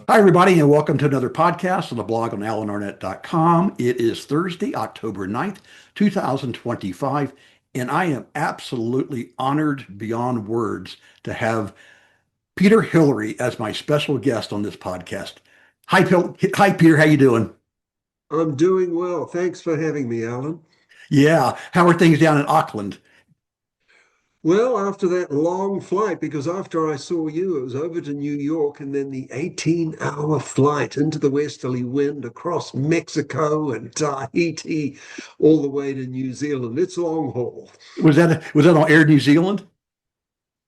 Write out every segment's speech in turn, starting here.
Hi, everybody, and welcome to another podcast on the blog on alanarnett.com. It is Thursday, October 9th, 2025, and I am absolutely honored beyond words to have Peter Hillary as my special guest on this podcast. Hi, Peter. How you doing? I'm doing well. Thanks for having me, Alan. Yeah. How are things down in Auckland? Well, after that long flight, because after I saw you, it was over to New York and then the 18-hour flight into the westerly wind across Mexico and Tahiti all the way to New Zealand. It's long haul. Was that on Air New Zealand?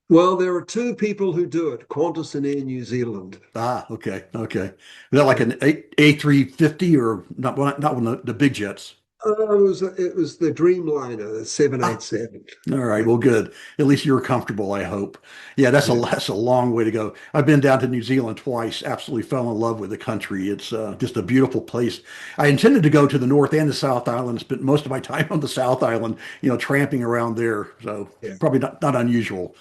Well, there are two people who do it, Qantas and Air New Zealand. Ah, okay, okay. Is that like an A350 or not one of the big jets? It was the Dreamliner, the Ah, 787. all right. Well, good. At least you were comfortable, I hope. Yeah, Yeah. that's a long way to go. I've been down to New Zealand twice. Absolutely fell in love with the country. It's just a beautiful place. I intended to go to the North and the South Island. Spent most of my time on the South Island, tramping around there. So Yeah. probably not unusual.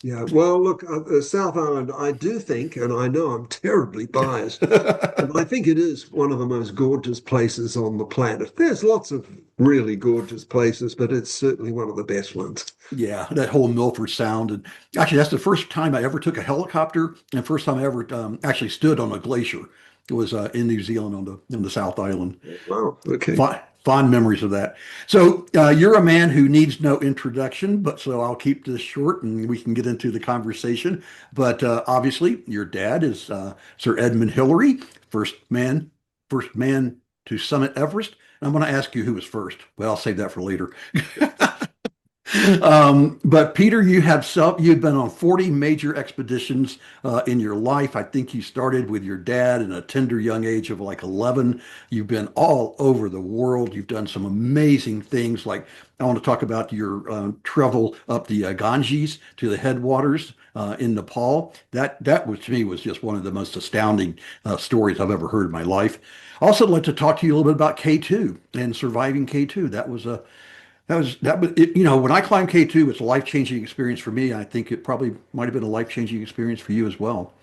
Yeah, well, look, South Island, I do think, and I know I'm terribly biased, but I think it is one of the most gorgeous places on the planet. There's lots of really gorgeous places, but it's certainly one of the best ones. Yeah, that whole Milford Sound. And actually, that's the first time I ever took a helicopter and first time I ever actually stood on a glacier. It was in New Zealand on the South Island. Wow. Okay. Fond memories of that. So you're a man who needs no introduction, but so I'll keep this short and we can get into the conversation. But obviously, your dad is Sir Edmund Hillary, first man to summit Everest. And I'm going to ask you who was first. Well, I'll save that for later. But Peter, you've been on 40 major expeditions in your life. I think you started with your dad in a tender young age of like 11. You've been all over the world. You've done some amazing things. Like I want to talk about your travel up the Ganges to the headwaters in Nepal. That was to me was just one of the most astounding stories I've ever heard in my life. Also, I'd like to talk to you a little bit about K2 and surviving K2. When I climbed K2, it's a life-changing experience for me. I think it probably might have been a life-changing experience for you as well.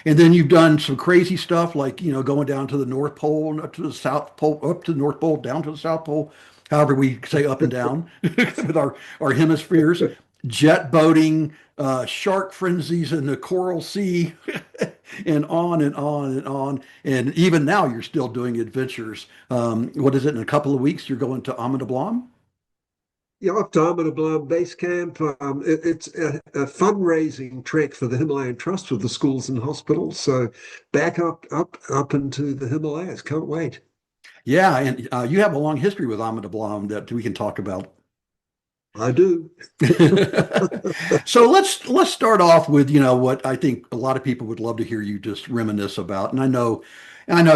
And then you've done some crazy stuff like, going down to the North Pole and up to the South Pole, up to the North Pole, down to the South Pole, however we say up and down with our hemispheres, jet boating, shark frenzies in the Coral Sea, and on and on and on. And even now you're still doing adventures. What is it? In a couple of weeks, you're going to Amanda. Yeah, up to Armadablam Base Camp. It's a fundraising trek for the Himalayan Trust for the schools and hospitals. So back up into the Himalayas. Can't wait. Yeah, and you have a long history with Amanda Blom that we can talk about. I do. So let's start off with, what I think a lot of people would love to hear you just reminisce about. And I know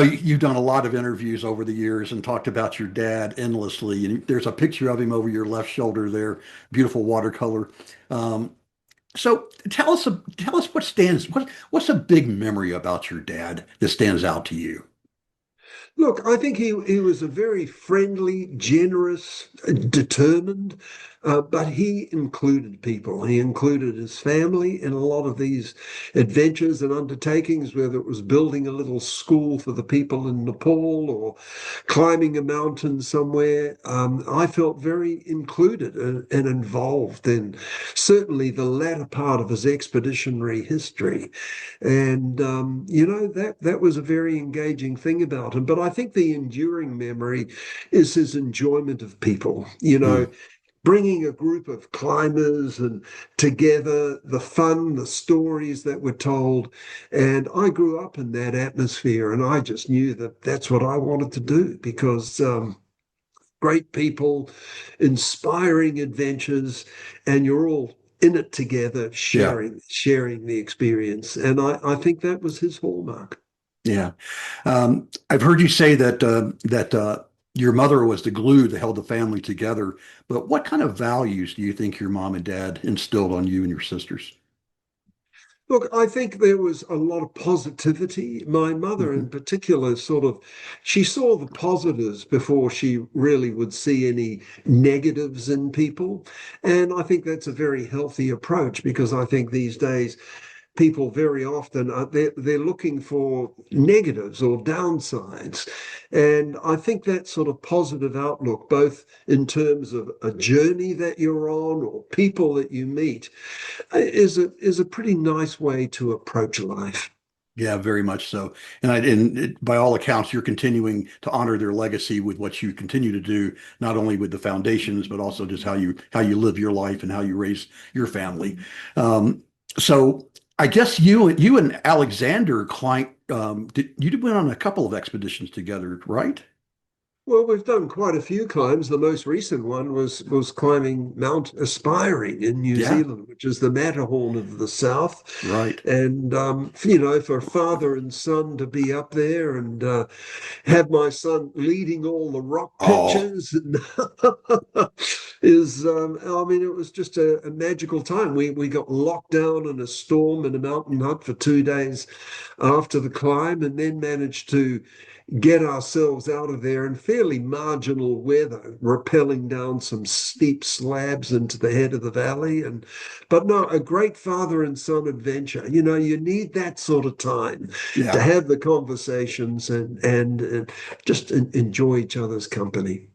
you've done a lot of interviews over the years and talked about your dad endlessly. And there's a picture of him over your left shoulder there, beautiful watercolor. Um, so tell us what's a big memory about your dad that stands out to you? Look, I think he was a very friendly, generous, determined, but he included people. He included his family in a lot of these adventures and undertakings, whether it was building a little school for the people in Nepal or climbing a mountain somewhere. I felt very included and involved in certainly the latter part of his expeditionary history. And that was a very engaging thing about him. But I think the enduring memory is his enjoyment of people. Mm, Bringing a group of climbers and together, the fun, the stories that were told. And I grew up in that atmosphere, and I just knew that that's what I wanted to do because great people, inspiring adventures, and you're all in it together, yeah, sharing the experience. And I think that was his hallmark. yeah. I've heard you say that your mother was the glue that held the family together. But what kind of values do you think your mom and dad instilled on you and your sisters? Look, I think there was a lot of positivity. My mother, Mhm. in particular, she saw the positives before she really would see any negatives in people. And I think that's a very healthy approach because I think these days people very often they're looking for negatives or downsides, and I think that sort of positive outlook, both in terms of a journey that you're on or people that you meet, is a pretty nice way to approach life. Yeah, very much so. And by all accounts, you're continuing to honor their legacy with what you continue to do, not only with the foundations, but also just how you live your life and how you raise your family. Um, so I guess you and Alexander Klein, you went on a couple of expeditions together, right? Well, we've done quite a few climbs. The most recent one was climbing Mount Aspiring in New Yeah, Zealand, which is the Matterhorn of the South. right. And for father and son to be up there and have my son leading all the rock Oh, pictures and is I mean, it was just a magical time. We got locked down in a storm in a mountain hut for 2 days after the climb, and then managed to get ourselves out of there in fairly marginal weather, rappelling down some steep slabs into the head of the valley. But no, a great father and son adventure. You need that sort of time to yeah. have the conversations and just enjoy each other's company.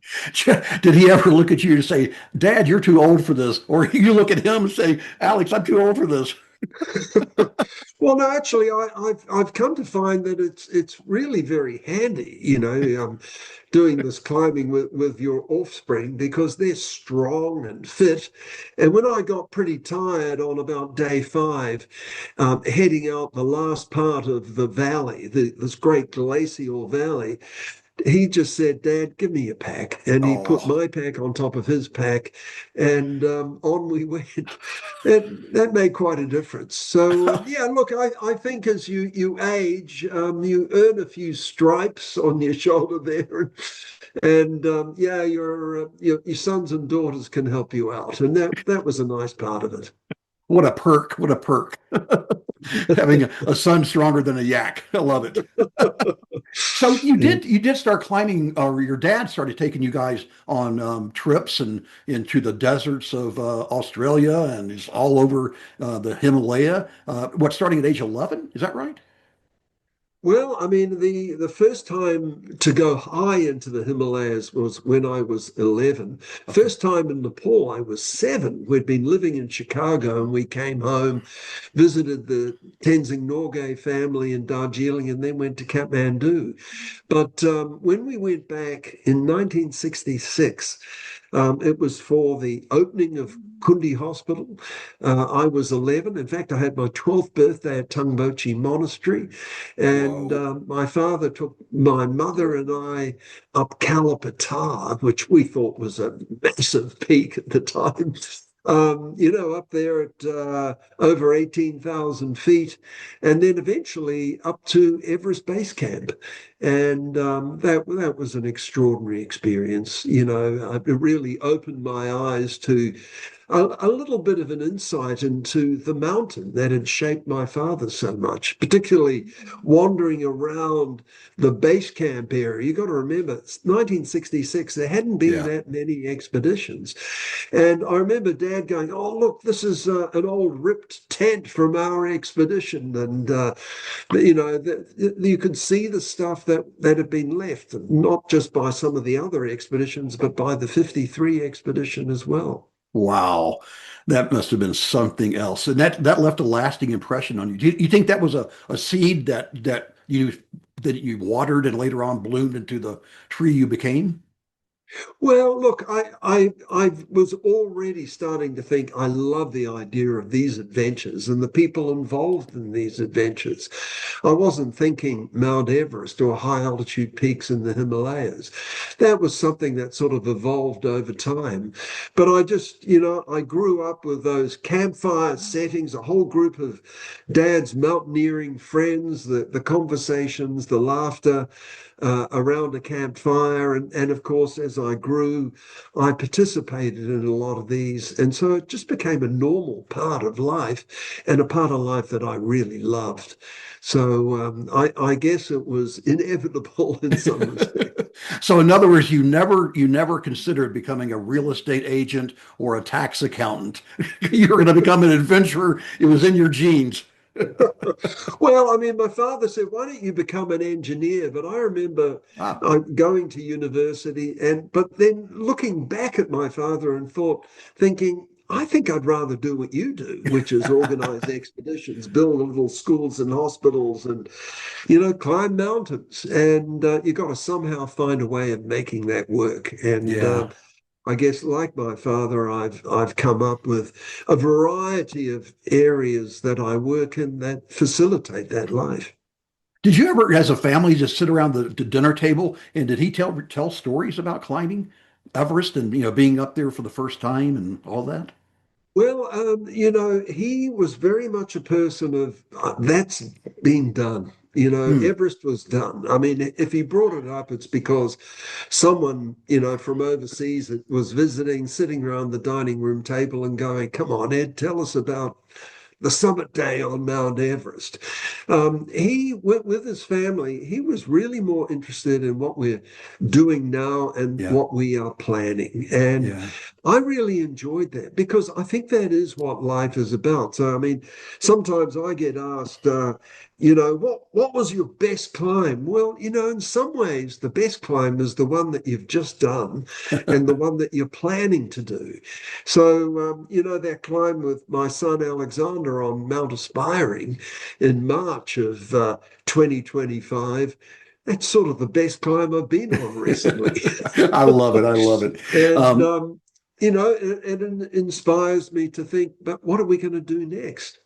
Did he ever look at you and say, "Dad, you're too old for this," or you look at him and say, "Alex, I'm too old for this"? Well, no, actually, I've come to find that it's really very handy, doing this climbing with your offspring because they're strong and fit. And when I got pretty tired on about day 5, heading out the last part of the valley, this great glacial valley, he just said, "Dad, give me a pack." And he put Oh, my pack on top of his pack, and on we went. That made quite a difference. So, yeah, look, I think as you age, you earn a few stripes on your shoulder there. And yeah, your sons and daughters can help you out. And that was a nice part of it. what a perk. What a perk. Having a son stronger than a yak. I love it. So you Yeah. did you did start climbing, or your dad started taking you guys on trips and into the deserts of Australia and is all over the Himalaya. Starting at age 11? Is that right? Well, I mean, the first time to go high into the Himalayas was when I was 11. Okay. First time in Nepal, I was 7. We'd been living in Chicago and we came home, visited the Tenzing Norgay family in Darjeeling, and then went to Kathmandu. But when we went back in 1966, it was for the opening of Kundi Hospital. I was 11. In fact, I had my 12th birthday at Tungbochi Monastery. And Whoa. my father took my mother and I up Kalapatar, which we thought was a massive peak at the time. Up there at over 18,000 feet, and then eventually up to Everest Base Camp. And that was an extraordinary experience. It really opened my eyes to a little bit of an insight into the mountain that had shaped my father so much, particularly wandering around the base camp area. You got to remember, it's 1966, there hadn't been Yeah. that many expeditions. And I remember Dad going, "Oh, look, this is an old ripped tent from our expedition." And, you could see the stuff that had been left, not just by some of the other expeditions, but by the 53 expedition as well. Wow. That must have been something else. And that left a lasting impression on you. Do you think that was a seed that you watered and later on bloomed into the tree you became? Well, look, I was already starting to think I love the idea of these adventures and the people involved in these adventures. I wasn't thinking Mount Everest or high altitude peaks in the Himalayas. That was something that sort of evolved over time. But I grew up with those campfire settings, a whole group of Dad's mountaineering friends, the conversations, the laughter around a campfire. And of course, as I grew, I participated in a lot of these. And so it just became a normal part of life and a part of life that I really loved. So I guess it was inevitable in some respects. So in other words, you never considered becoming a real estate agent or a tax accountant. You're going to become an adventurer. It was in your genes. Well, I mean, my father said, "Why don't you become an engineer?" But I remember Ah, going to university, but then looking back at my father and thinking, I think I'd rather do what you do, which is organize expeditions, build little schools and hospitals, and climb mountains. And you got to somehow find a way of making that work. And yeah. I guess, like my father, I've come up with a variety of areas that I work in that facilitate that life. Did you ever, as a family, just sit around the dinner table and did he tell stories about climbing Everest and being up there for the first time and all that? Well, he was very much a person of that's been done. Hmm. Everest was done. I mean, if he brought it up, it's because someone, from overseas that was visiting, sitting around the dining room table and going, "Come on, Ed, tell us about the summit day on Mount Everest." He went with his family. He was really more interested in what we're doing now and Yeah. what we are planning. And Yeah. I really enjoyed that because I think that is what life is about. So, I mean, sometimes I get asked, what was your best climb? Well, in some ways, the best climb is the one that you've just done and the one that you're planning to do. So, that climb with my son Alexander on Mount Aspiring in March of 2025, that's sort of the best climb I've been on recently. I love it. I love it. And, Um, it inspires me to think, but what are we going to do next?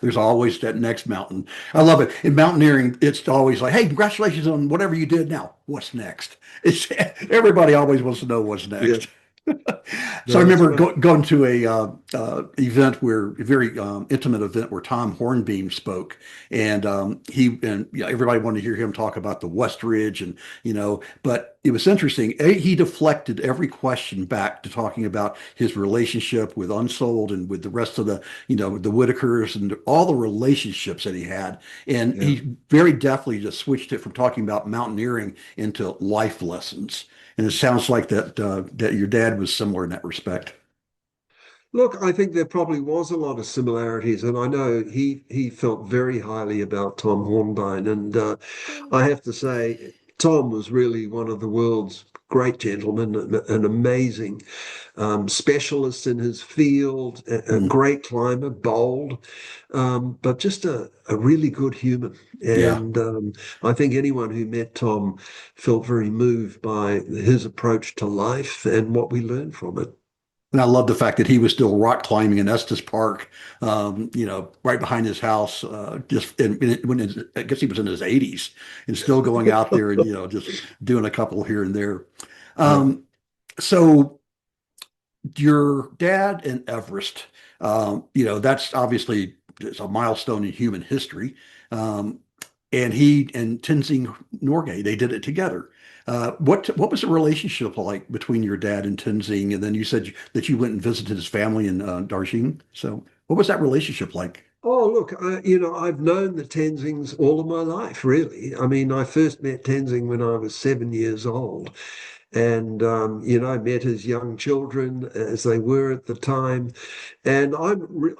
there's always that next mountain. I love it. In mountaineering, it's always like, hey, congratulations on whatever you did. Now, what's next? It's everybody always wants to know what's Yeah, next. So I no, that's remember right. going to a event where a very intimate event where Tom Hornbeam spoke, and everybody wanted to hear him talk about the West Ridge, and but it was interesting. He deflected every question back to talking about his relationship with Unsold and with the rest of the Whitakers and all the relationships that he had, and Yeah. he very definitely just switched it from talking about mountaineering into life lessons. And it sounds like that your dad was similar in that respect. Look, I think there probably was a lot of similarities, and I know he felt very highly about Tom Hornbein, and I have to say, Tom was really one of the world's great gentlemen, an amazing specialist in his field, a Mm, great climber, bold, but just a really good human. yeah. And I think anyone who met Tom felt very moved by his approach to life and what we learned from it. And I love the fact that he was still rock climbing in Estes Park, right behind his house, I guess he was in his 80s and still going out there and, just doing a couple here and there. Yeah. Um, so your dad and Everest, that's obviously it's a milestone in human history. Um, and he and Tenzing Norgay, they did it together. What was the relationship like between your dad and Tenzing? And then you said that you went and visited his family in Darjeeling. So what was that relationship like? Oh, look, I've known the Tenzings all of my life, really. I mean, I first met Tenzing when I was 7 years old. And, met his young children as they were at the time. And I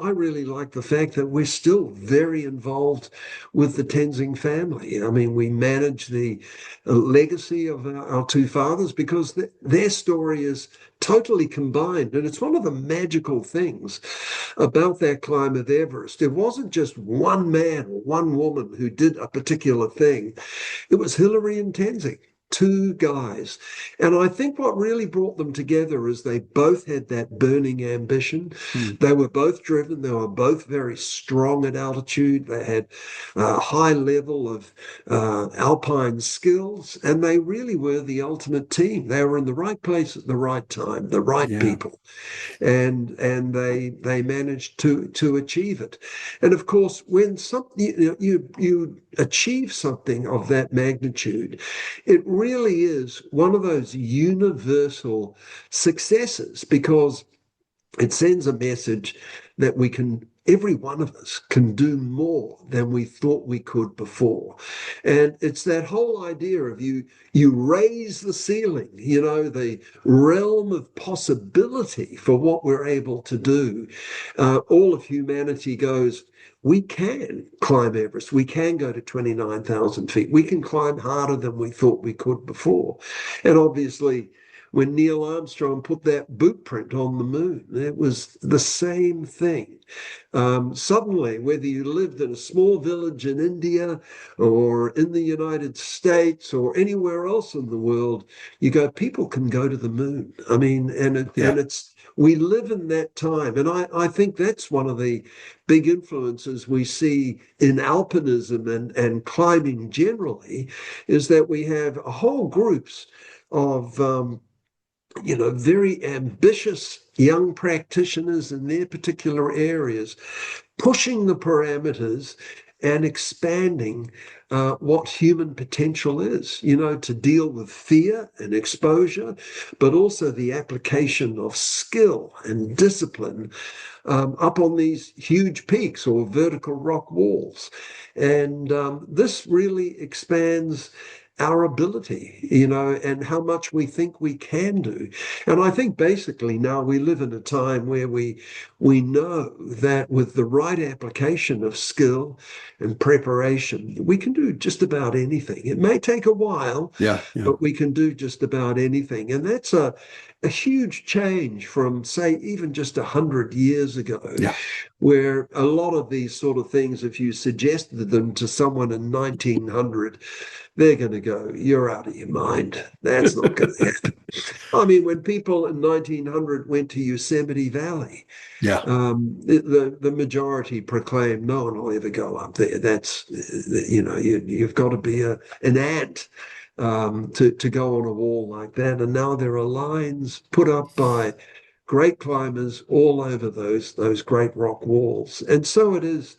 really like the fact that we're still very involved with the Tenzing family. I mean, we manage the legacy of our two fathers because their story is totally combined. And it's one of the magical things about that climb of Everest. It wasn't just one man or one woman who did a particular thing. It was Hillary and Tenzing, two guys. And I think what really brought them together is they both had that burning ambition. Hmm. They were both driven. They were both very strong at altitude. They had a high level of alpine skills, and they really were the ultimate team. They were in the right place at the right time, the right Yeah. people, and they managed to achieve it. And of course, when you achieve something of that magnitude, it really is one of those universal successes because it sends a message that every one of us can do more than we thought we could before. And it's that whole idea of you raise the ceiling, the realm of possibility for what we're able to do. All of humanity goes, we can climb Everest. We can go to 29,000 feet. We can climb harder than we thought we could before. And obviously, when Neil Armstrong put that boot print on the moon, it was the same thing. Suddenly, whether you lived in a small village in India or in the United States or anywhere else in the world, you go, people can go to the moon. I mean, and we live in that time. And I think that's one of the big influences we see in alpinism and climbing generally, is that we have whole groups of very ambitious young practitioners in their particular areas, pushing the parameters and expanding what human potential is, to deal with fear and exposure, but also the application of skill and discipline up on these huge peaks or vertical rock walls. And this really expands our ability, and how much we think we can do. And I think basically now we live in a time where we know that with the right application of skill and preparation, we can do just about anything. It may take a while, but we can do just about anything. And that's a huge change from, say, even just 100 years ago, where a lot of these sort of things, if you suggested them to someone in 1900, they're going to go, you're out of your mind. That's not going to happen. I mean, when people in 1900 went to Yosemite Valley, the majority proclaimed, no one will ever go up there. That's, you've got to be an ant to go on a wall like that. And now there are lines put up by great climbers all over those great rock walls. And so it is,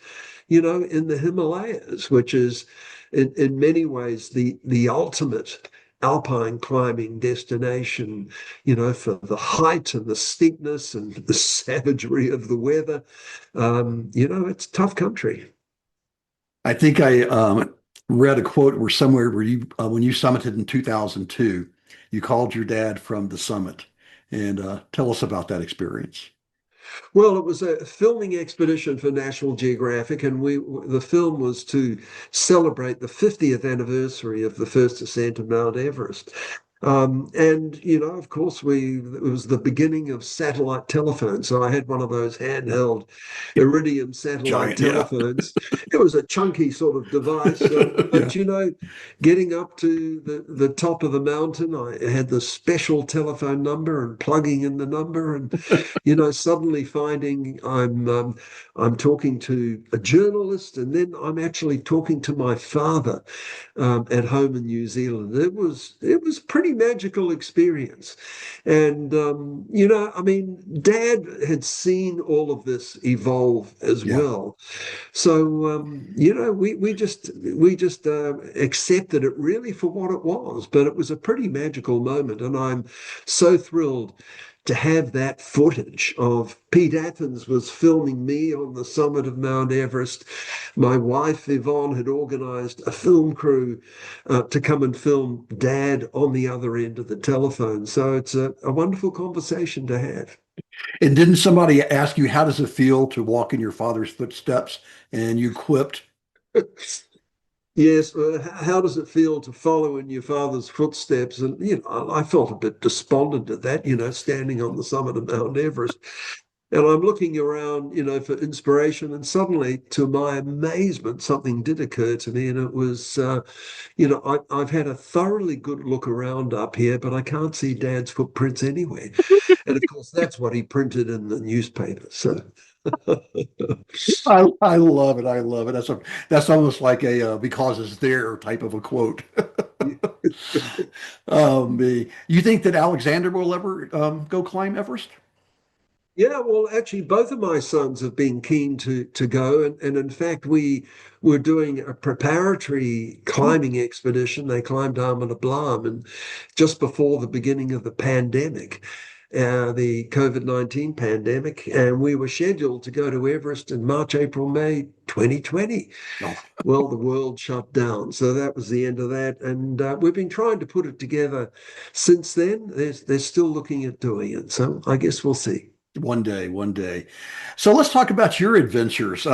in the Himalayas, which is in many ways the ultimate alpine climbing destination, for the height and the steepness and the savagery of the weather. It's tough country. I think I read a quote where you, when you summited in 2002, you called your dad from the summit. And tell us about that experience. Well, it was a filming expedition for National Geographic, and the film was to celebrate the 50th anniversary of the first ascent of Mount Everest. And, of course, it was the beginning of satellite telephones. So I had one of those handheld Iridium satellite telephones. It was a chunky sort of device. But, getting up to the top of the mountain, I had the special telephone number and plugging in the number and, suddenly finding I'm talking to a journalist, and then I'm actually talking to my father at home in New Zealand. It was pretty magical experience. And, Dad had seen all of this evolve as well. So, we just accepted it really for what it was. But it was a pretty magical moment. And I'm so thrilled to have that footage of Pete Athens was filming me on the summit of Mount Everest. My wife, Yvonne, had organized a film crew to come and film Dad on the other end of the telephone. So it's a wonderful conversation to have. And didn't somebody ask you, how does it feel to walk in your father's footsteps? And you quipped. Yes, how does it feel to follow in your father's footsteps? And, I felt a bit despondent at that, standing on the summit of Mount Everest. And I'm looking around, for inspiration. And suddenly, to my amazement, something did occur to me. And it was, I've had a thoroughly good look around up here, but I can't see Dad's footprints anywhere. And of course, that's what he printed in the newspaper. So. I love it. I love it. That's almost like a because it's there type of a quote. You think that Alexander will ever go climb Everest? Yeah, well, actually, both of my sons have been keen to go. And in fact, we were doing a preparatory climbing expedition. They climbed Armor de Blam and just before the beginning of the pandemic. the COVID-19 pandemic, and we were scheduled to go to Everest in March, April, May 2020. Oh, Well, the world shut down. So that was the end of that. And we've been trying to put it together since then. They're still looking at doing it. So I guess we'll see. one day, one day. So let's talk about your adventures.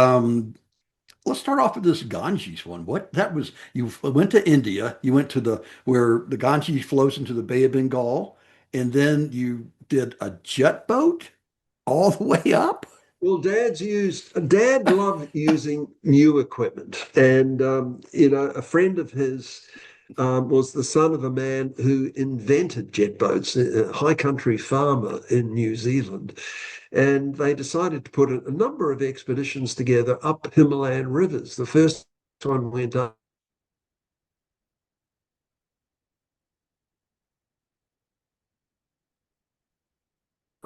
Let's start off with this Ganges one. What that was, you went to India, you went to the where the Ganges flows into the Bay of Bengal, and then you did a jet boat all the way up. Well, Dad loved using new equipment. And, a friend of his was the son of a man who invented jet boats, a high country farmer in New Zealand. And they decided to put a number of expeditions together up Himalayan rivers. The first one went up.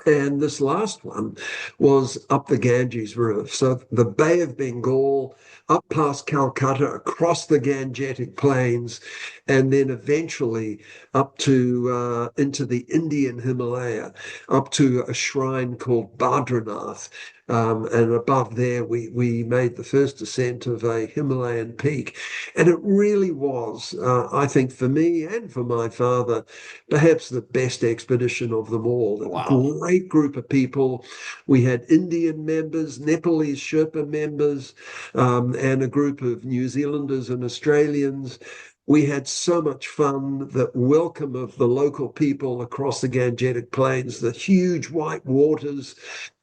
And this last one was up the Ganges River. So the Bay of Bengal, up past Calcutta, across the Gangetic Plains, and then eventually up to into the Indian Himalaya, up to a shrine called Badranath. And above there, we made the first ascent of a Himalayan peak. And it really was, I think, for me and for my father, perhaps the best expedition of them all. A Wow. great group of people. We had Indian members, Nepalese Sherpa members, and a group of New Zealanders and Australians. We had so much fun. The welcome of the local people across the Gangetic Plains, the huge white waters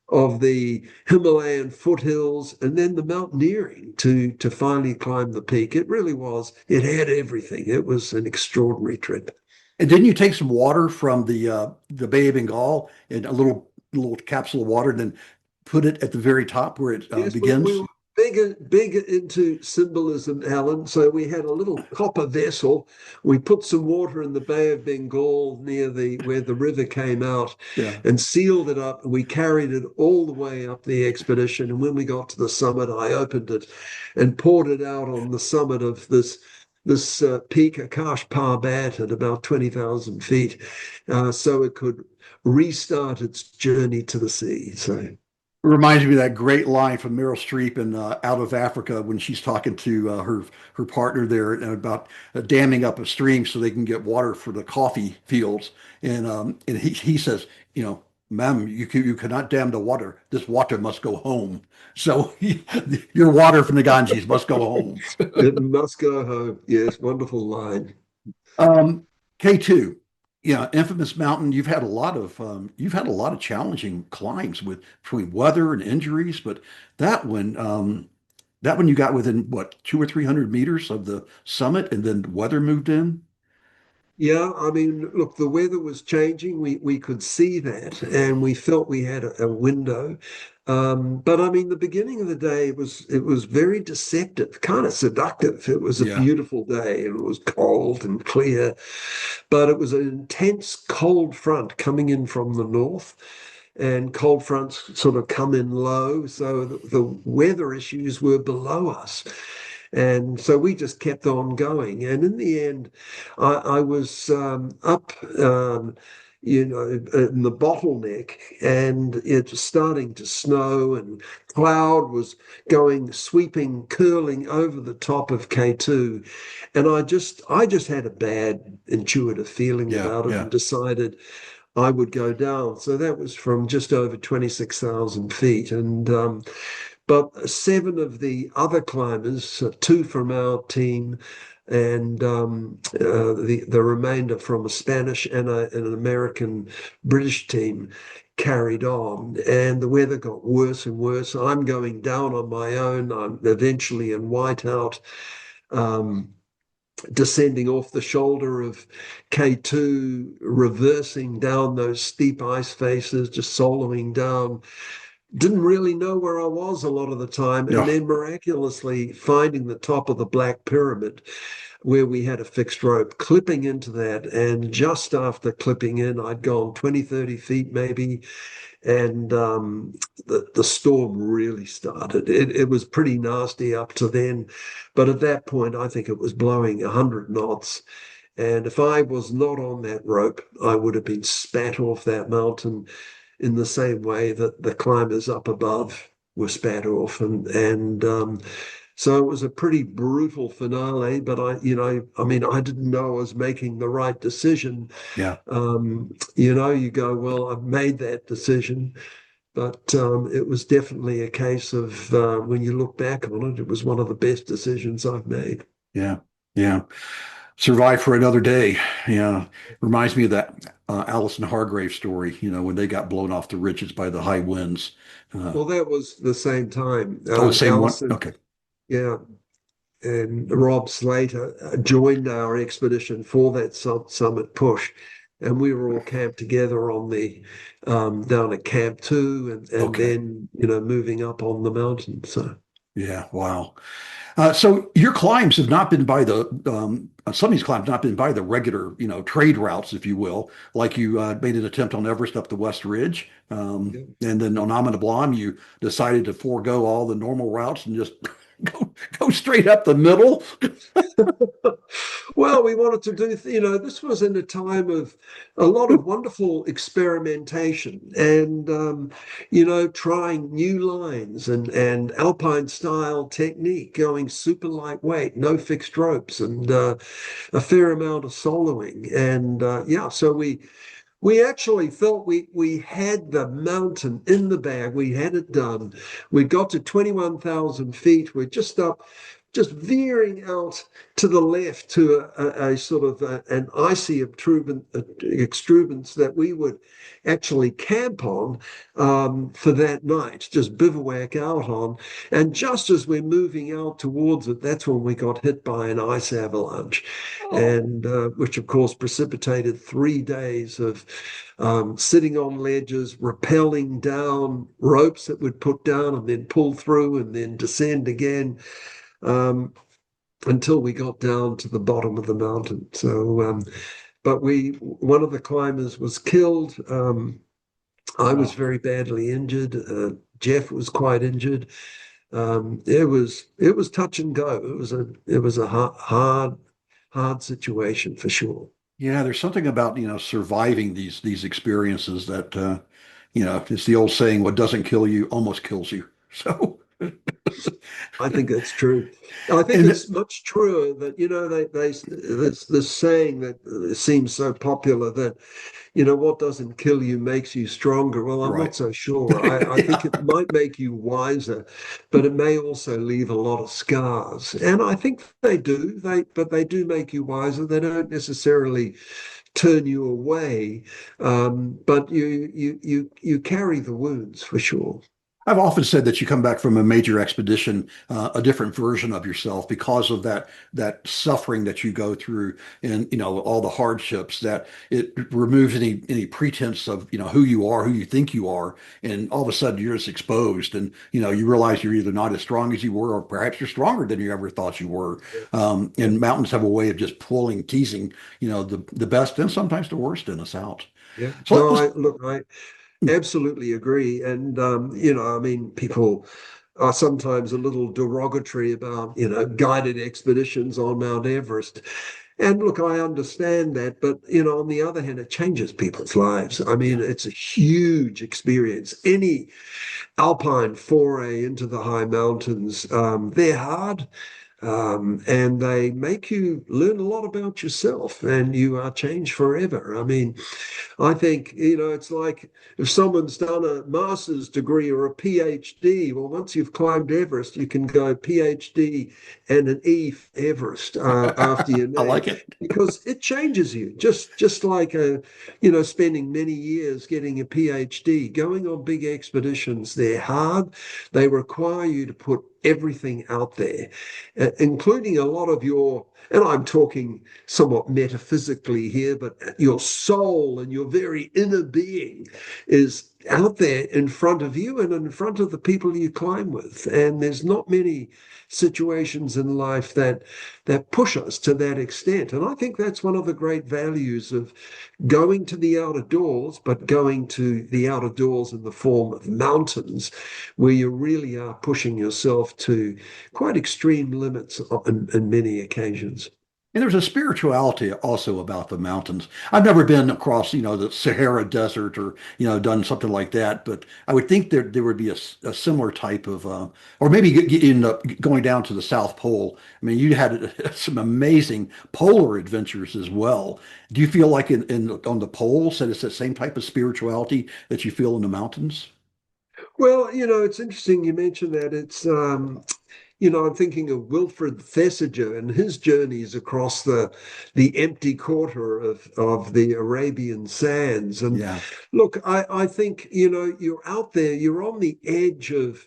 of the Himalayan foothills, and then the mountaineering to finally climb the peak. It really was. It had everything. It was an extraordinary trip. And didn't you take some water from the Bay of Bengal in a little capsule of water, and then put it at the very top where it Yes, we begins? were big into symbolism, Alan. So we had a little copper vessel. We put some water in the Bay of Bengal near the where the river came out Yeah. and sealed it up. We carried it all the way up the expedition. And when we got to the summit, I opened it and poured it out on the summit of this peak, Akash Parbat, at about 20,000 feet, so it could restart its journey to the sea. So. It reminds me of that great line from Meryl Streep in Out of Africa when she's talking to her partner there and about damming up a stream so they can get water for the coffee fields. And he says, ma'am, you cannot dam the water. This water must go home. So your water from the Ganges must go home. It must go home. Yes, wonderful line. Um, K2, yeah, infamous mountain. You've had a lot of challenging climbs with between weather and injuries, but that one, that one you got within what, 200 or 300 meters of the summit, and then weather moved in. Yeah, I mean, look, the weather was changing. We could see that, and we felt we had a window. But I mean, the beginning of the day it was very deceptive, kind of seductive. It was a Yeah, beautiful day, and it was cold and clear, but it was an intense cold front coming in from the north. And cold fronts sort of come in low, so the weather issues were below us. And so we just kept on going. And in the end, I was up, in the bottleneck, and it was starting to snow, and cloud was going, sweeping, curling over the top of K2. And I just had a bad intuitive feeling yeah, about it yeah. and decided I would go down. So that was from just over 26,000 feet. And but seven of the other climbers, two from our team, and the remainder from a Spanish and an American British team, carried on. And the weather got worse and worse. I'm going down on my own. I'm eventually in whiteout. Um, Descending off the shoulder of K2, reversing down those steep ice faces, just soloing down. Didn't really know where I was a lot of the time, and Yeah. then miraculously finding the top of the Black Pyramid where we had a fixed rope, clipping into that. And just after clipping in, I'd gone 20, 30 feet maybe, and the storm really started. It was pretty nasty up to then, but at that point, I think it was blowing 100 knots. And if I was not on that rope, I would have been spat off that mountain in the same way that the climbers up above were spat off. So it was a pretty brutal finale, but I mean, I didn't know I was making the right decision. Yeah. You go, well, I've made that decision. But it was definitely a case of when you look back on it, it was one of the best decisions I've made. Yeah. Yeah. Survive for another day. Yeah. Reminds me of that Allison Hargrave story, when they got blown off the ridges by the high winds. Well, that was the same time. Oh, the same one. Allison, Okay. yeah, and Rob Slater joined our expedition for that summit push, and we were all camped together on the down at Camp 2, and Okay. then moving up on the mountain. So Yeah. Wow. So your climbs have not been by some of these climbs not been by the regular, trade routes, if you will. Like you made an attempt on Everest up the West Ridge, yeah. and then on Amana Blanc, you decided to forego all the normal routes and just go straight up the middle. Well, we wanted to do, this was in a time of a lot of wonderful experimentation and, trying new lines and alpine style technique, going super lightweight, no fixed ropes, and a fair amount of soloing. And so we actually felt we had the mountain in the bag. We had it done. We got to 21,000 feet. We're just veering out to the left to a sort of an icy extrudance that we would actually camp on for that night, just bivouac out on. And just as we're moving out towards it, that's when we got hit by an ice avalanche, and which of course precipitated 3 days of sitting on ledges, rappelling down ropes that would put down and then pull through and then descend again. Until we got down to the bottom of the mountain. So, but one of the climbers was killed. I was Wow. very badly injured. Jeff was quite injured. It was touch and go. It was a hard situation for sure. Yeah, there's something about, surviving these experiences that it's the old saying, what doesn't kill you almost kills you. So I think that's true. I think and it's much truer that there's this saying that seems so popular that what doesn't kill you makes you stronger. Well, I'm not right. so sure. I think it Yeah. might make you wiser, but it may also leave a lot of scars. And I think they do. But they do make you wiser. They don't necessarily turn you away, but you carry the wounds for sure. I've often said that you come back from a major expedition, a different version of yourself because of that suffering that you go through, and all the hardships, that it removes any pretense of who you are, who you think you are, and all of a sudden you're just exposed, and you realize you're either not as strong as you were, or perhaps you're stronger than you ever thought you were. And mountains have a way of just teasing, the best and sometimes the worst in us out. Yeah. So No, let's, I absolutely agree. And, I mean, people are sometimes a little derogatory about, guided expeditions on Mount Everest. And look, I understand that, but on the other hand, it changes people's lives. I mean, yeah. it's a huge experience. Any alpine foray into the high mountains, they're hard. And they make you learn a lot about yourself, and you are changed forever. I mean, I think, it's like if someone's done a master's degree or a PhD, well, once you've climbed Everest, you can go PhD and an E for Everest after your I name, like it. because it changes you. Just like, spending many years getting a PhD, going on big expeditions, they're hard. They require you to put everything out there, including a lot of your, and I'm talking somewhat metaphysically here, but your soul and your very inner being is out there in front of you and in front of the people you climb with. And there's not many situations in life that push us to that extent. And I think that's one of the great values of going to the outer doors, but going to the outer doors in the form of mountains, where you really are pushing yourself to quite extreme limits on many occasions. And there's a spirituality also about the mountains. I've never been across, the Sahara Desert or, done something like that, but I would think there would be a similar type of, or maybe end up going down to the South Pole. I mean, you had some amazing polar adventures as well. Do you feel like on the poles that it's the same type of spirituality that you feel in the mountains? Well, it's interesting you mentioned that. I'm thinking of Wilfred Thesiger and his journeys across the empty quarter of the Arabian sands. And Yeah, look, I think, you're out there, you're on the edge of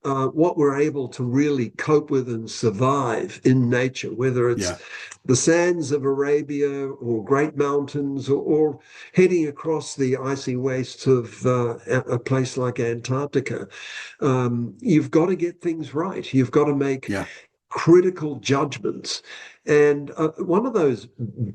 what we're able to really cope with and survive in nature, whether it's yeah, the sands of Arabia or great mountains or heading across the icy wastes of a place like Antarctica. You've got to get things right. You've got to make yeah, critical judgments. And one of those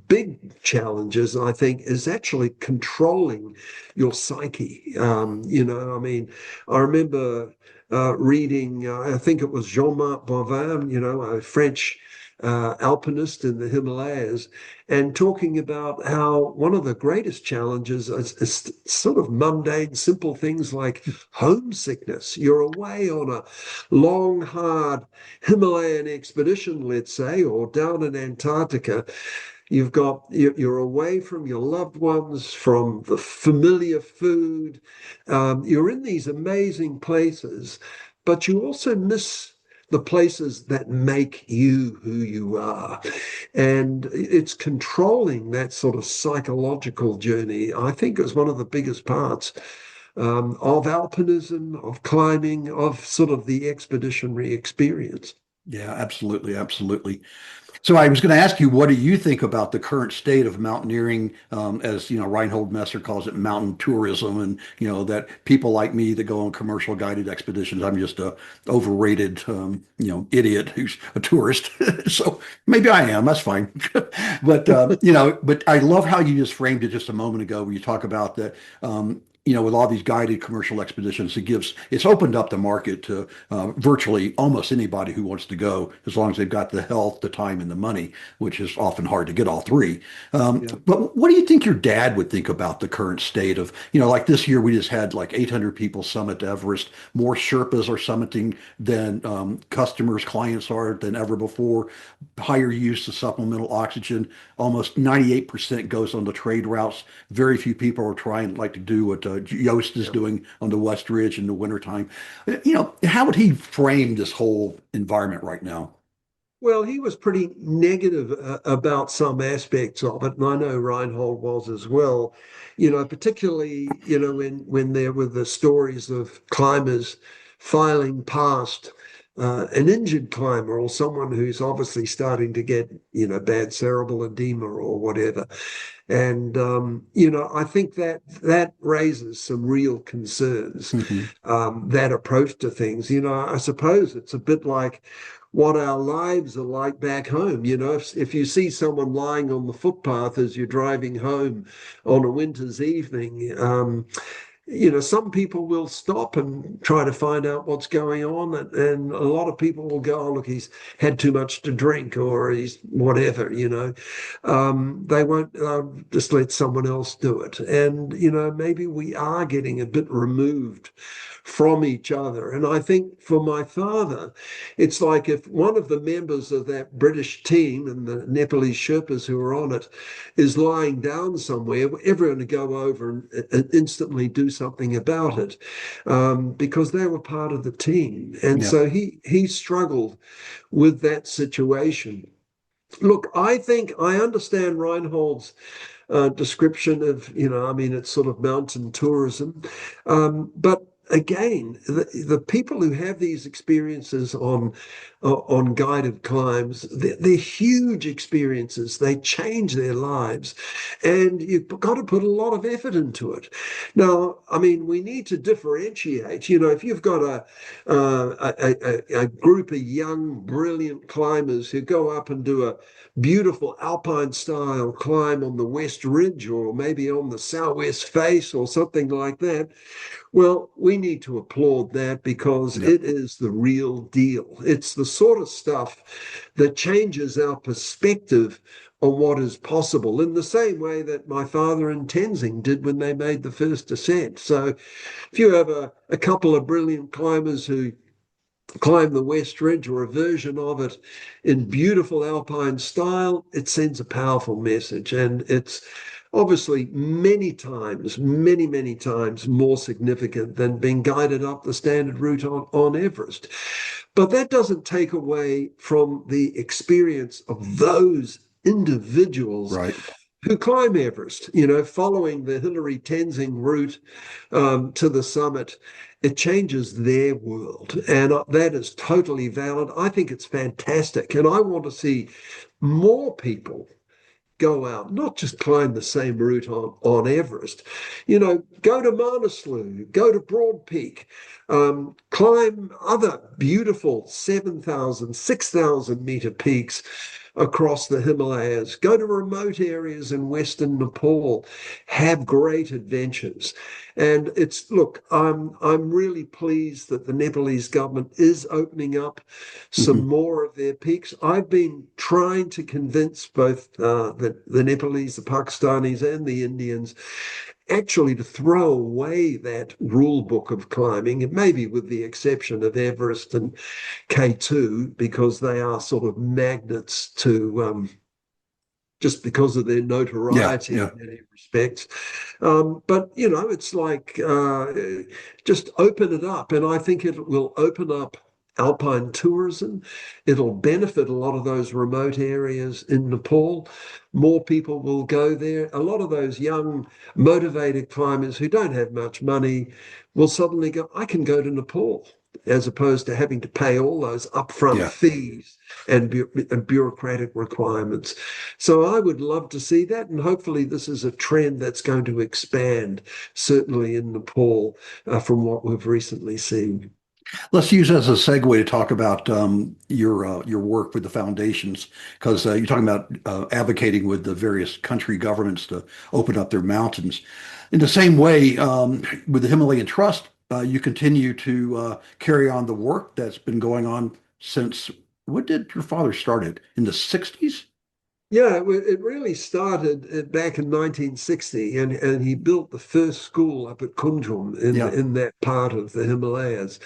big challenges, I think, is actually controlling your psyche. I mean, I remember reading, I think it was Jean-Marc Boivin, a French alpinist in the Himalayas, and talking about how one of the greatest challenges is sort of mundane, simple things like homesickness. You're away on a long, hard Himalayan expedition, let's say, or down in Antarctica. You're away from your loved ones, from the familiar food. You're in these amazing places, but you also miss the places that make you who you are. And it's controlling that sort of psychological journey, I think, is one of the biggest parts of alpinism, of climbing, of sort of the expeditionary experience. yeah, absolutely, absolutely. So I was going to ask you, what do you think about the current state of mountaineering, as Reinhold Messer calls it, mountain tourism, and that people like me that go on commercial guided expeditions, I'm just a overrated, idiot who's a tourist. So maybe I am. That's fine. But but I love how you just framed it just a moment ago, where you talk about that. With all these guided commercial expeditions, it's opened up the market to virtually almost anybody who wants to go, as long as they've got the health, the time, and the money, which is often hard to get all three. Yeah. But what do you think your dad would think about the current state of, like this year we just had like 800 people summit Everest, more Sherpas are summiting than customers, clients are than ever before, higher use of supplemental oxygen, almost 98% goes on the trade routes. Very few people are trying like to do what Yost is Yeah. doing on the West Ridge in the wintertime. How would he frame this whole environment right now? Well, he was pretty negative about some aspects of it, and I know Reinhold was as well. Particularly, when there were the stories of climbers filing past an injured climber or someone who's obviously starting to get, bad cerebral edema or whatever. And I think that raises some real concerns. Mhm. That approach to things. I suppose it's a bit like what our lives are like back home. If you see someone lying on the footpath as you're driving home on a winter's evening, some people will stop and try to find out what's going on. And a lot of people will go, oh, look, he's had too much to drink or he's whatever. They won't just let someone else do it. And, maybe we are getting a bit removed from each other. And I think for my father, it's like if one of the members of that British team and the Nepalese Sherpas who are on it is lying down somewhere, everyone to go over and instantly do something about it, because they were part of the team. And Yeah. so he struggled with that situation. Look, I think I understand Reinhold's description of, I mean, it's sort of mountain tourism. But again, the people who have these experiences on guided climbs, they're huge experiences. They change their lives, and you've got to put a lot of effort into it. Now, I mean, we need to differentiate. If you've got a group of young, brilliant climbers who go up and do a beautiful alpine style climb on the West Ridge or maybe on the southwest face or something like that, Well, we need to applaud that because Yeah. it is the real deal. It's the sort of stuff that changes our perspective on what is possible in the same way that my father and Tenzing did when they made the first ascent. So if you have a couple of brilliant climbers who climb the West Ridge or a version of it in beautiful alpine style, it sends a powerful message. And it's obviously many times more significant than being guided up the standard route on Everest. But that doesn't take away from the experience of those individuals Right. who climb Everest, following the Hillary Tenzing route to the summit. It changes their world. And that is totally valid. I think it's fantastic. And I want to see more people go out, not just climb the same route on Everest. Go to Manaslu, go to Broad Peak, climb other beautiful 7,000, 6,000 meter peaks across the Himalayas, go to remote areas in Western Nepal, have great adventures. And look, I'm really pleased that the Nepalese government is opening up some Hmm. more of their peaks. I've been trying to convince both the Nepalese, the Pakistanis, and the Indians actually to throw away that rule book of climbing, and maybe with the exception of Everest and K2, because they are sort of magnets to just because of their Yeah. notoriety Yeah. in many respects. But, it's like just open it up. And I think it will open up alpine tourism. It'll benefit a lot of those remote areas in Nepal. More people will go there. A lot of those young, motivated climbers who don't have much money will suddenly go, I can go to Nepal, as opposed to having to pay all those upfront Yeah. fees and bureaucratic requirements. So I would love to see that. And hopefully, this is a trend that's going to expand, certainly in Nepal, from what we've recently seen. Let's use as a segue to talk about your work with the foundations, because you're talking about advocating with the various country governments to open up their mountains. In the same way, with the Himalayan Trust, you continue to carry on the work that's been going on since, when did your father start it? In the 60s? Yeah, it really started back in 1960, and he built the first school up at Kunjum in Yeah. in that part of the Himalayas,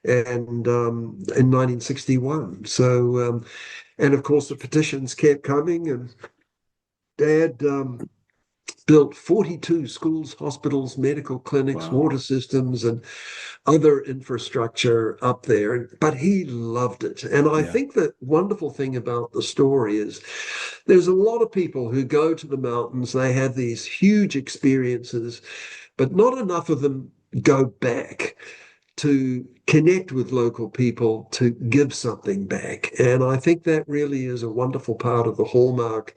and in 1961. So, and of course, the petitions kept coming, and Dad built 42 schools, hospitals, medical clinics, Wow. water systems, and other infrastructure up there. But he loved it. And I Yeah. think the wonderful thing about the story is there's a lot of people who go to the mountains, they have these huge experiences, but not enough of them go back to connect with local people, to give something back. And I think that really is a wonderful part of the hallmark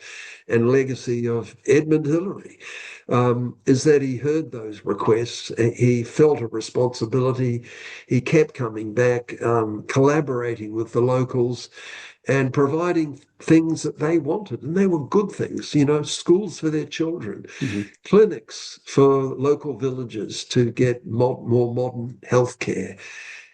and legacy of Edmund Hillary, is that he heard those requests. He felt a responsibility. He kept coming back, collaborating with the locals and providing things that they wanted. And they were good things, schools for their children, Mhm. clinics for local villages to get more modern healthcare.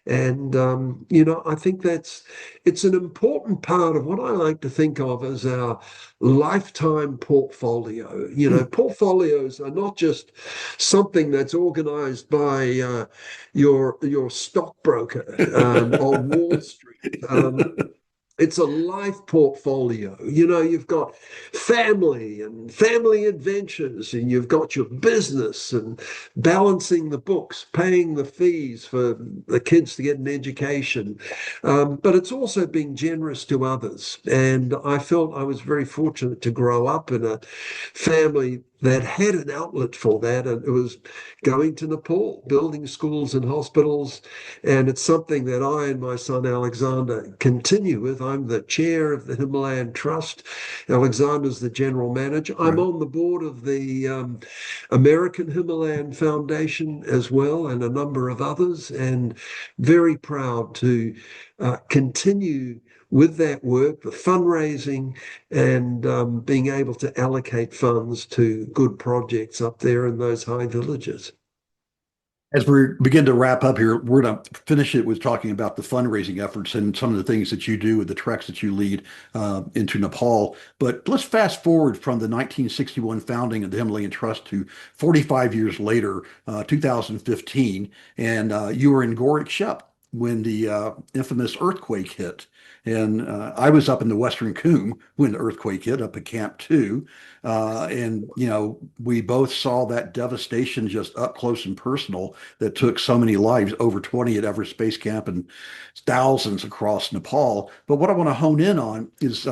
And, I think it's an important part of what I like to think of as our lifetime portfolio. Portfolios are not just something that's organized by your stockbroker on Wall Street. It's a life portfolio. You've got family and family adventures, and you've got your business and balancing the books, paying the fees for the kids to get an education. But it's also being generous to others. And I felt I was very fortunate to grow up in a family that had an outlet for that. And it was going to Nepal, building schools and hospitals. And it's something that I and my son Alexander continue with. I'm the chair of the Himalayan Trust. Alexander's the general manager. I'm Right. on the board of the American Himalayan Foundation as well, and a number of others, and very proud to continue with that work, the fundraising, and being able to allocate funds to good projects up there in those high villages. As we begin to wrap up here, we're going to finish it with talking about the fundraising efforts and some of the things that you do with the treks that you lead into Nepal. But let's fast forward from the 1961 founding of the Himalayan Trust to 45 years later, 2015, and you were in Gorak Shep when the infamous earthquake hit. And I was up in the Western Cwm when the earthquake hit up at Camp 2. And, we both saw that devastation just up close and personal that took so many lives, over 20 at Everest Space Camp and thousands across Nepal. But what I want to hone in on is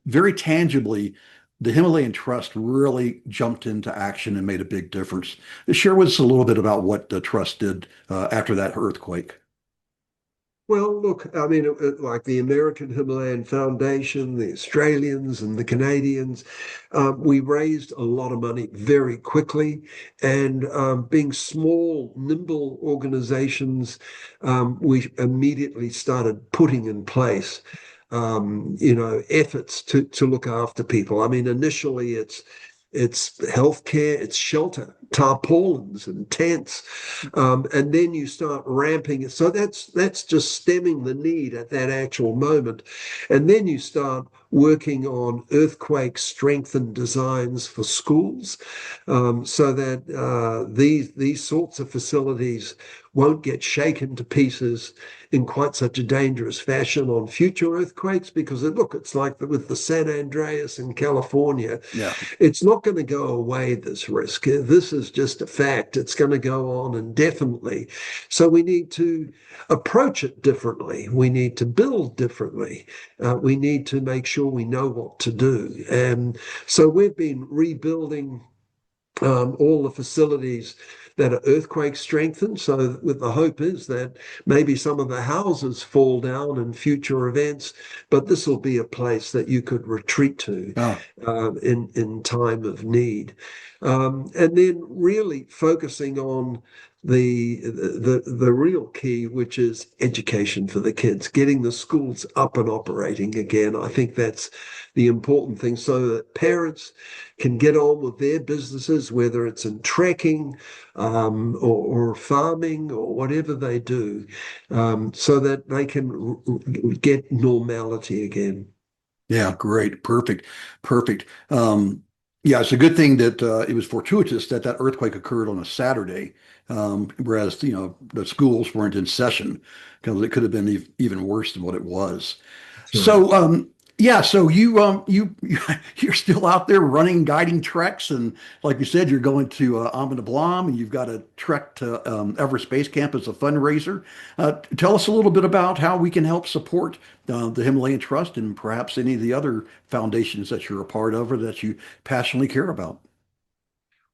very tangibly, the Himalayan Trust really jumped into action and made a big difference. Share with us a little bit about what the Trust did after that earthquake. Well, look, I mean, like the American Himalayan Foundation, the Australians and the Canadians, we raised a lot of money very quickly. And being small, nimble organizations, we immediately started putting in place, efforts to look after people. I mean, initially it's healthcare, it's shelter, tarpaulins and tents, and then you start ramping it. So that's just stemming the need at that actual moment, and then you start working on earthquake strengthened designs for schools, so that these sorts of facilities won't get shaken to pieces in quite such a dangerous fashion on future earthquakes. Because look, it's like with the San Andreas in California, Yeah. it's not going to go away, this risk. This is just a fact. It's going to go on indefinitely. So we need to approach it differently. We need to build differently. We need to make sure we know what to do. And so we've been rebuilding all the facilities that are earthquake strengthened. So with the hope is that maybe some of the houses fall down in future events, but this will be a place that you could retreat to Oh, in time of need. And then really focusing on the real key, which is education for the kids, getting the schools up and operating again. I think that's the important thing, so that parents can get on with their businesses, whether it's in trekking, or farming or whatever they do, so that they can get normality again. yeah, great. Perfect. Perfect. Yeah, it's a good thing that it was fortuitous that that earthquake occurred on a Saturday, whereas, the schools weren't in session because it could have been even worse than what it was. That's right. So, yeah, so you're still out there running, guiding treks, and like you said, you're going to Amanda Blam, and you've got a trek to Everest Base Camp as a fundraiser. Tell us a little bit about how we can help support the Himalayan Trust and perhaps any of the other foundations that you're a part of or that you passionately care about.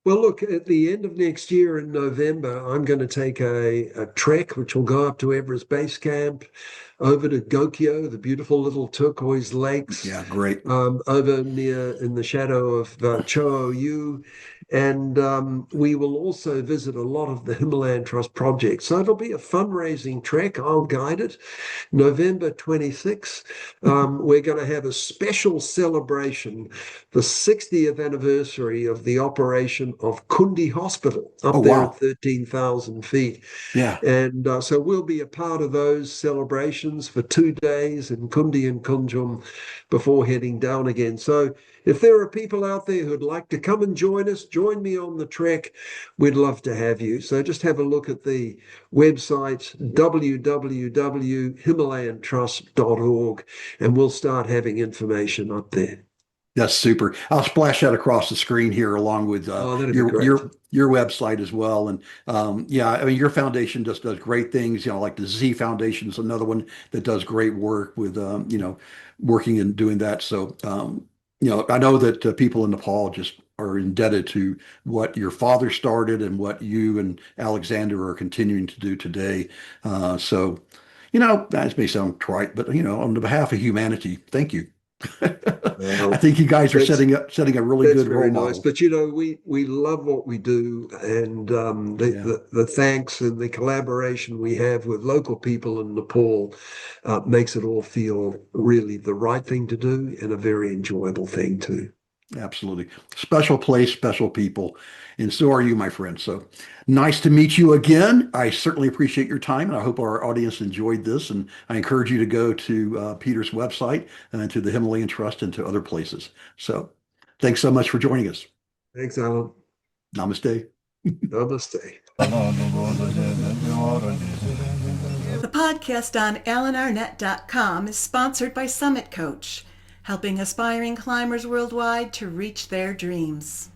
Well, look, at the end of next year in November, I'm going to take a trek which will go up to Everest Base Camp, over to Gokyo, the beautiful little turquoise lakes, Yeah, great. over near in the shadow of Cho Oyu. And we will also visit a lot of the Himalayan Trust projects. So it'll be a fundraising trek. I'll guide it. November 26th, we're going to have a special celebration, the 60th anniversary of the operation of Kundi Hospital Oh, up there at wow. 13,000 feet. Yeah. And so we'll be a part of those celebrations for 2 days in Kundi and Kunjum before heading down again. So if there are people out there who'd like to come and join us, join me on the trek, we'd love to have you. So just have a look at the website, www.himalayantrust.org, and we'll start having information up there. That's super. I'll splash that across the screen here along with Oh, that'd be your great. your website as well. And yeah, I mean your foundation just does great things. Like the Z Foundation is another one that does great work with working and doing that. So I know that people in Nepal just are indebted to what your father started and what you and Alexander are continuing to do today. So that may sound trite, but on the behalf of humanity, thank you. I Well, think you guys are that's setting a really That's good very role nice. model. But we love what we do, and Yeah. the thanks and the collaboration we have with local people in Nepal makes it all feel really the right thing to do and a very enjoyable thing too. Absolutely. Special place, special people. And so are you, my friend. So nice to meet you again. I certainly appreciate your time, and I hope our audience enjoyed this. And I encourage you to go to Peter's website and to the Himalayan Trust and to other places. So thanks so much for joining us. Thanks, Alan. Namaste. Namaste. The podcast on AlanArnett.com is sponsored by Summit Coach, helping aspiring climbers worldwide to reach their dreams.